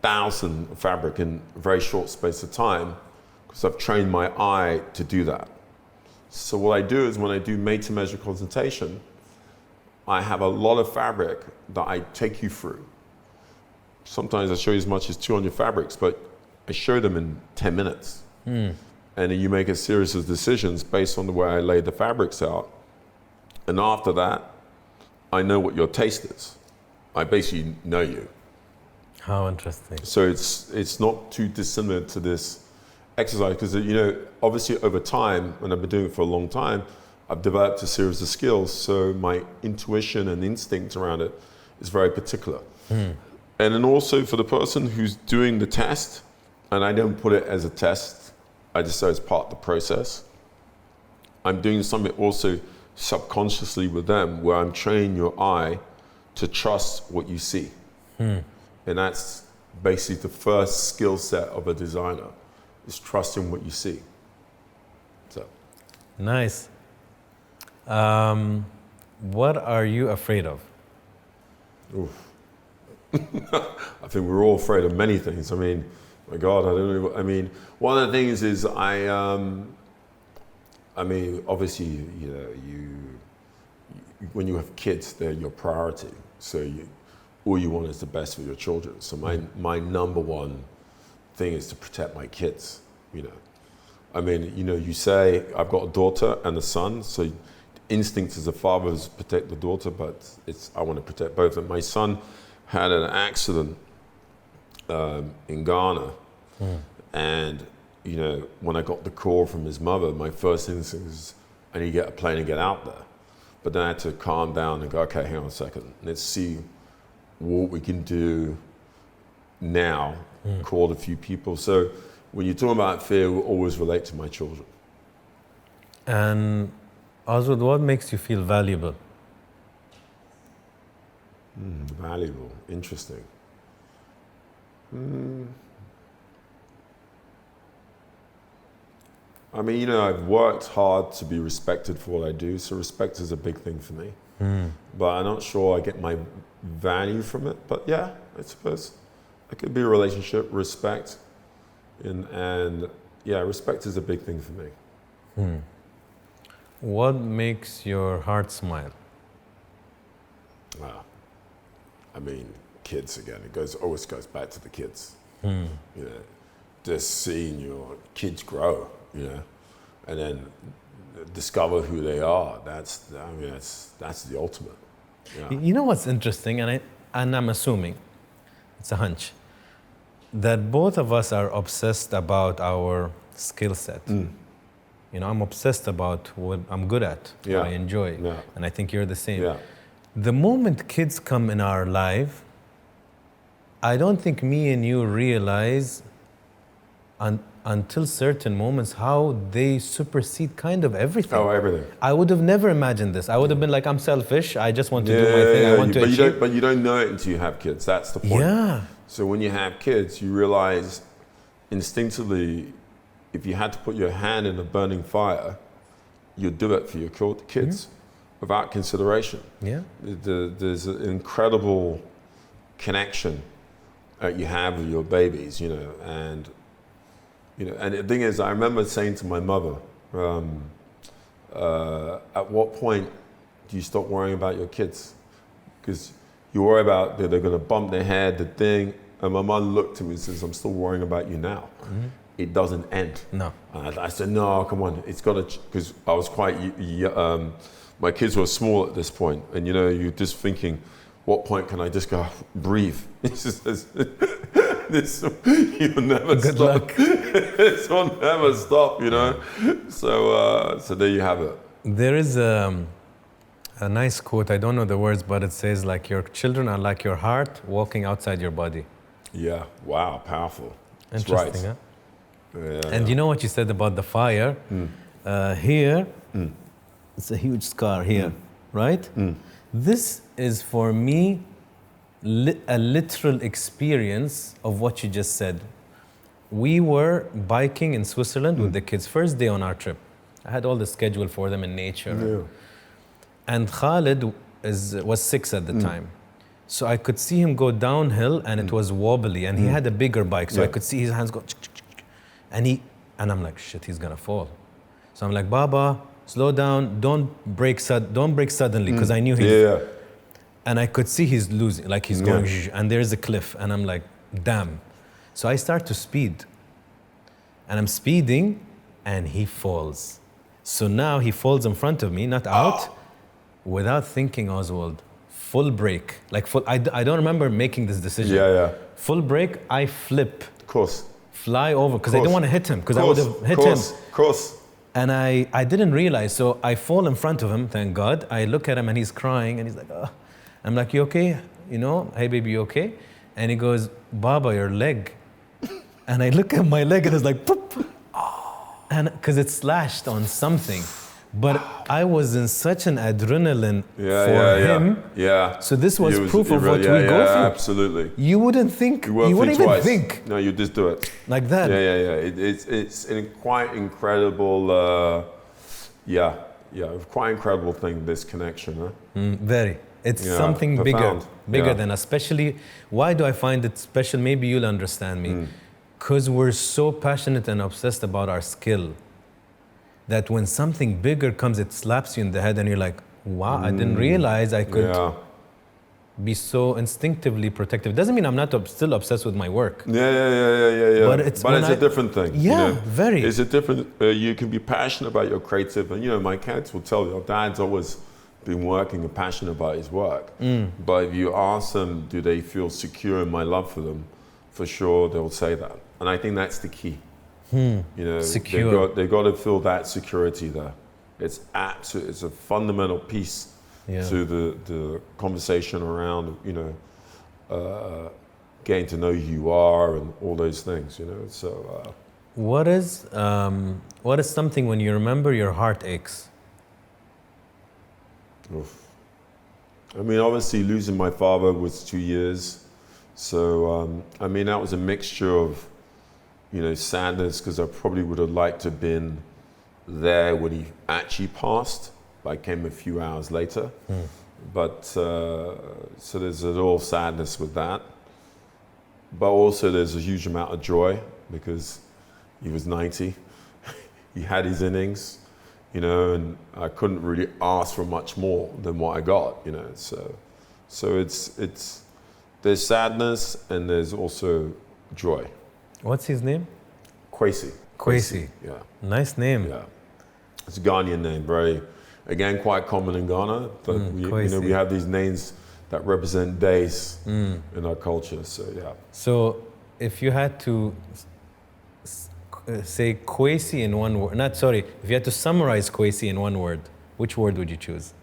thousands of fabric in a very short space of time because I've trained my eye to do that. So what I do is when I do made-to-measure consultation, I have a lot of fabric that I take you through. Sometimes I show you as much as 200 fabrics, but I show them in 10 minutes. And then you make a series of decisions based on the way I lay the fabrics out. And after that, I know what your taste is. I basically know you. How interesting. So it's not too dissimilar to this exercise, because, you know, obviously over time, when I've been doing it for a long time, I've developed a series of skills. So my intuition and instinct around it is very particular. And then also for the person who's doing the test, and I don't put it as a test, I just say it's part of the process. I'm doing something also subconsciously with them where I'm training your eye to trust what you see. And that's basically the first skill set of a designer, is trusting what you see. So. Nice. What are you afraid of? Oof. I think we're all afraid of many things. I mean, my God, I don't know. I mean, one of the things is I mean, obviously, you know, when you have kids, they're your priority. So all you want is the best for your children. So my number one thing is to protect my kids, you know. I mean, you know, you say, I've got a daughter and a son, so instinct as a father is to protect the daughter, but I want to protect both of them. My son had an accident in Ghana, and, you know, when I got the call from his mother, my first instinct was, I need to get a plane and get out there. But then I had to calm down and go, okay, hang on a second, let's see what we can do now, called a few people. So when you're talking about fear, we always relate to my children. And Ozwald, what makes you feel valuable? Valuable, interesting. I mean, you know, I've worked hard to be respected for what I do, so respect is a big thing for me. But I'm not sure I get my value from it. But yeah, I suppose it could be a relationship, respect, and yeah, respect is a big thing for me. What makes your heart smile? Wow. I mean, kids again. Always goes back to the kids. You know, just seeing your kids grow, you know, and then discover who they are. That's the ultimate. Yeah. You know what's interesting, and I'm assuming, it's a hunch, that both of us are obsessed about our skill set. You know, I'm obsessed about what I'm good at, what I enjoy, and I think you're the same. Yeah. The moment kids come in our life, I don't think me and you realize until certain moments how they supersede kind of everything. Oh, everything. I would have never imagined this. I would have been like, I'm selfish. I just want to do my thing. I want to achieve. But you don't know it until you have kids. That's the point. Yeah. So when you have kids, you realize instinctively, if you had to put your hand in a burning fire, you'd do it for your kids without consideration. Yeah. There's an incredible connection that you have with your babies, you know, and the thing is, I remember saying to my mother, at what point do you stop worrying about your kids? Because you worry about that they're going to bump their head, the thing. And my mom looked at me and says, I'm still worrying about you now. It doesn't end. No. And I said, no, come on, it's got to, because I was quite, my kids were small at this point, and you know, you're just thinking, what point can I just go, breathe? This you'll never Good stop. luck. This will never stop, you know. So there you have it. There is a nice quote, I don't know the words, but it says like, your children are like your heart walking outside your body. Yeah, wow, powerful. Interesting, right. huh? And you know what you said about the fire? Here, it's a huge scar here, right? This is for me a literal experience of what you just said. We were biking in Switzerland with the kids, first day on our trip. I had all the schedule for them in nature. Yeah. And Khalid was 6 at the time. So I could see him go downhill and it was wobbly, and he had a bigger bike, so I could see his hands go and I'm like, shit, he's gonna fall. So I'm like, Baba, slow down, don't brake suddenly, because I knew and I could see he's losing, like he's going, and there's a cliff, and I'm like, damn. So I start to speed, and I'm speeding, and he falls. So now he falls in front of me, not out, without thinking, Ozwald. Full break, like full. I don't remember making this decision. Yeah. Full break, I flip. Of course. Fly over, because I didn't want to hit him, because I would have hit him. Of course. And I didn't realize, so I fall in front of him, thank God. I look at him and he's crying and he's like, oh. I'm like, you okay? You know, hey baby, you okay? And he goes, Baba, your leg. And I look at my leg and it's like, poop. And because it's slashed on something. But I was in such an adrenaline for him. Yeah. So this was proof of what we go through. Absolutely. You wouldn't think, you wouldn't even think. No, you just do it. Like that. Yeah. It's a quite incredible, quite incredible thing, this connection. Huh? Very. It's something profound. bigger than, especially, why do I find it special? Maybe you'll understand me. Because we're so passionate and obsessed about our skill that when something bigger comes, it slaps you in the head and you're like, wow, I didn't realize I could be so instinctively protective. Doesn't mean I'm not still obsessed with my work. Yeah. But it's a different thing. Yeah, you know? very. It's a different, you can be passionate about your creative, and you know, my kids will tell you, Dad's always been working and passionate about his work. But if you ask them, do they feel secure in my love for them? For sure, they'll say that. And I think that's the key. You know, they've got to feel that security there. It's a fundamental piece to the conversation around, you know, getting to know who you are and all those things, you know. So, what is something when you remember your heart aches? Oof. I mean, obviously losing my father was 2 years. So, I mean, that was a mixture of, you know, sadness, because I probably would have liked to have been there when he actually passed. I came a few hours later. But, so there's a little sadness with that. But also there's a huge amount of joy, because he was 90. He had his innings, you know, and I couldn't really ask for much more than what I got, you know. So it's there's sadness and there's also joy. What's his name? Kwesi. Yeah. Nice name. Yeah. It's a Ghanaian name, very, again, quite common in Ghana. But we have these names that represent days in our culture. So yeah. So if you had to say Kwesi in one word, if you had to summarize Kwesi in one word, which word would you choose?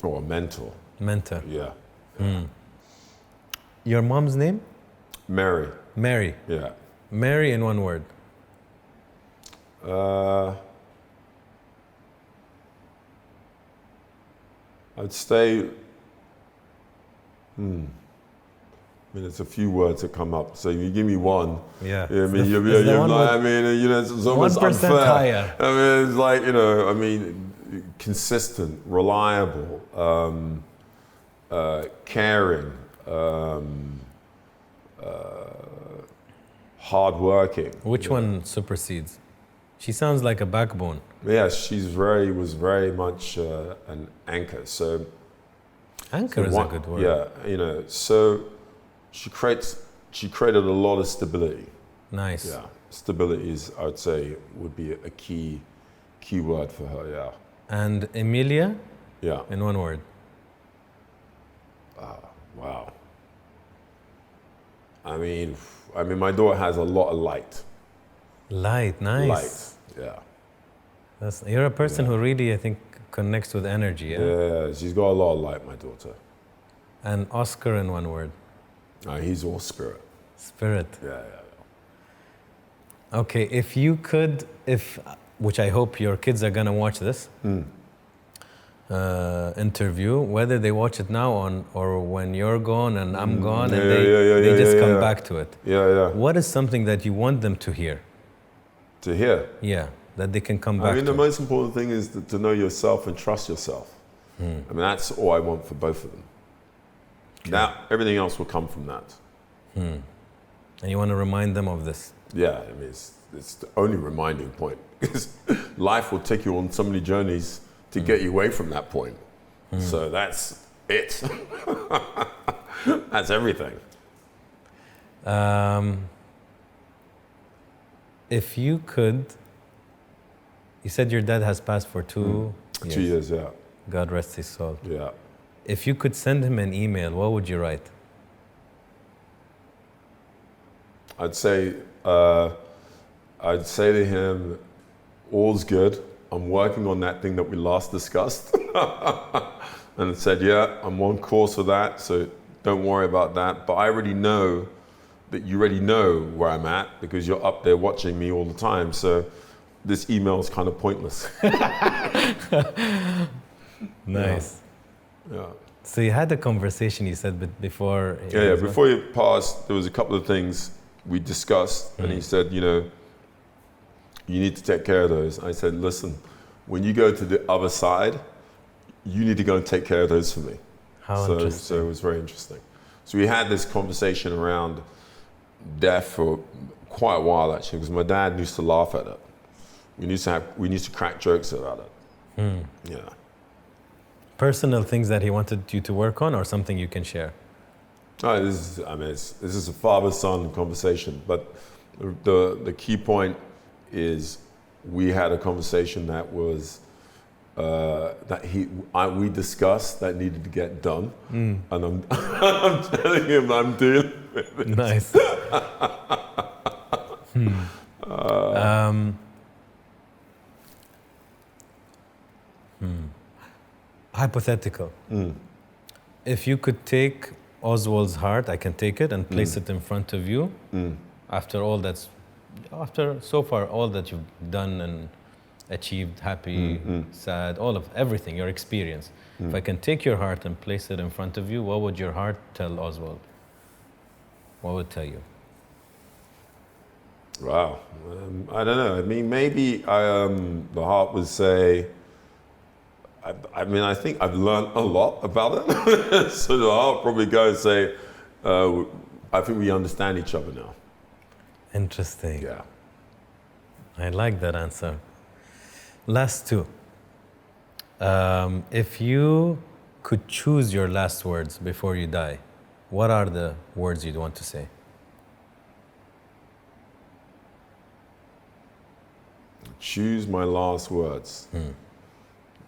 Oh, a mentor. Mentor. Yeah. Your mom's name? Mary. Yeah. Mary in one word. I'd say, I mean, it's a few words that come up. So you give me one. Yeah. I mean, I mean, you know, it's almost 1% unfair. higher. I mean, it's like, you know, I mean, consistent, reliable, caring, hardworking. Which one supersedes? She sounds like a backbone. Yeah, was very much an anchor. So anchor is a good word. Yeah, you know, so she created a lot of stability. Nice. Yeah, stability is, I would say, would be a key word for her. Yeah. And Emilia? Yeah. In one word. Wow. I mean, my daughter has a lot of light. Light, nice. Light, yeah. You're a person who really, I think, connects with energy, yeah? Yeah, she's got a lot of light, my daughter. And Oscar in one word. He's all spirit. Spirit. Yeah. Okay, if you could, which I hope your kids are gonna watch this interview, whether they watch it now or when you're gone and I'm gone, and they just come back to it. Yeah. What is something that you want them to hear? To hear? Yeah, that they can come back to. I mean, the most important thing is to know yourself and trust yourself. I mean, that's all I want for both of them. Okay. Now, everything else will come from that. And you want to remind them of this? Yeah, I mean, it's the only reminding point. Because life will take you on so many journeys to get you away from that point. So that's it. That's everything. If you could, you said your dad has passed for 2 years. 2 years, yeah. God rest his soul. Yeah. If you could send him an email, what would you write? I'd say to him, all's good. I'm working on that thing that we last discussed. And I said, yeah, I'm on course for that, so don't worry about that. But I already know that you already know where I'm at because you're up there watching me all the time. So this email is kind of pointless. Nice. Yeah. So you had a conversation, you said, but before... Yeah, before he passed, there was a couple of things we discussed, and he said, you know, you need to take care of those. I said, listen, when you go to the other side, you need to go and take care of those for me. How interesting. So it was very interesting. So we had this conversation around death for quite a while, actually, because my dad used to laugh at it. We used to crack jokes about it. Yeah. Personal things that he wanted you to work on, or something you can share? Oh, this is a father-son conversation, but the key point is we had a conversation that was we discussed that needed to get done, and I'm telling him I'm dealing with it. Nice. Hypothetical. If you could take Ozwald's heart, I can take it and place it in front of you. After so far all that you've done and achieved, happy, sad, everything, your experience. If I can take your heart and place it in front of you, what would your heart tell Ozwald? What would it tell you? Wow, I don't know. I mean, maybe the heart would say, I think I've learned a lot about it. So the heart probably go and say, I think we understand each other now. Interesting. Yeah. I like that answer. Last two. If you could choose your last words before you die, what are the words you'd want to say? Choose my last words.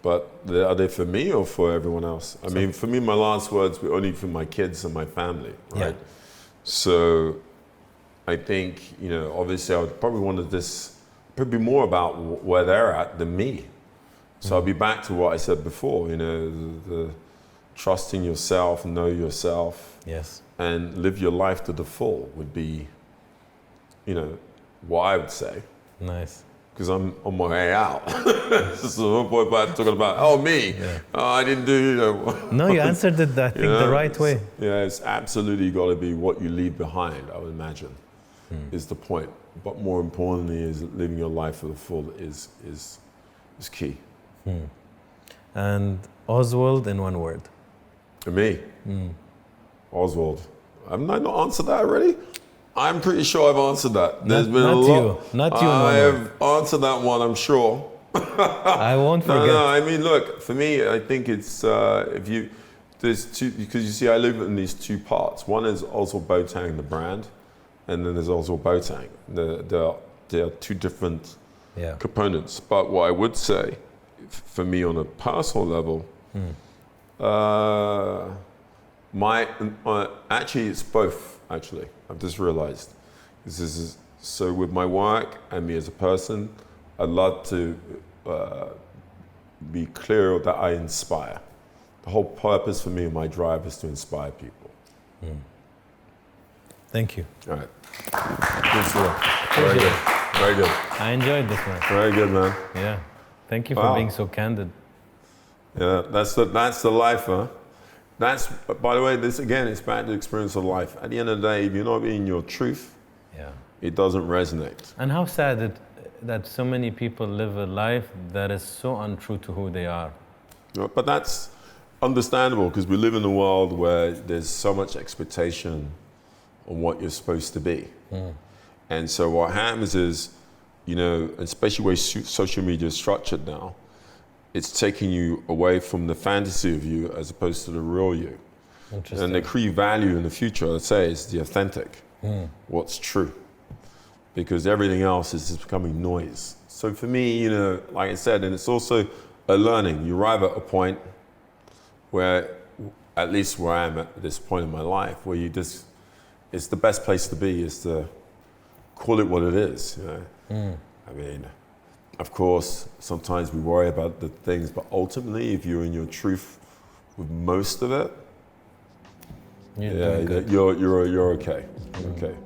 But are they for me or for everyone else? I mean, for me, my last words were only for my kids and my family, right? Yeah. So I think, obviously I would probably want to probably more about where they're at than me. So I'll be back to what I said before, the trusting yourself, know yourself. Yes. And live your life to the full would be, what I would say. Nice. Because I'm on my way out. So no point about talking about, me. Yeah. I didn't do, No, you answered it, I think, the right way. Yeah, it's absolutely got to be what you leave behind, I would imagine, is the point. But more importantly, is living your life to the full is key. And Ozwald in one word. To me, Ozwald. Haven't I not answered that already? I'm pretty sure I've answered that. There's been a lot. Not you. I have answered that one, I'm sure. I won't forget. No, I mean, look, for me, I think it's there's two, because you see, I live in these two parts. One is Ozwald Boateng, the brand, and then there's Ozwald Boateng. There are two different components. But what I would say, for me on a personal level, actually, it's both. Actually, I've just realized this is so with my work and me as a person. I'd love to be clear that I inspire. The whole purpose for me and my drive is to inspire people. Thank you. All right. Good stuff. Very good. Very good. I enjoyed this, man. Very good, man. Yeah. Thank you for being so candid. Yeah, that's the life, huh? That's, by the way, this again, it's back to the experience of life. At the end of the day, if you're not being your truth, it doesn't resonate. And how sad that so many people live a life that is so untrue to who they are. But that's understandable because we live in a world where there's so much expectation on what you're supposed to be. And so what happens is, especially the way social media is structured now, it's taking you away from the fantasy of you as opposed to the real you. And the key value in the future, I'd say, is the authentic, what's true. because everything else is just becoming noise. So for me, you know, like I said, and it's also a learning. You arrive at a point where, at least where I am at this point in my life, where you just, it's the best place to be is to call it what it is, you know. I mean, of course, sometimes we worry about the things, but ultimately, if you're in your truth with most of it, you're okay. Okay.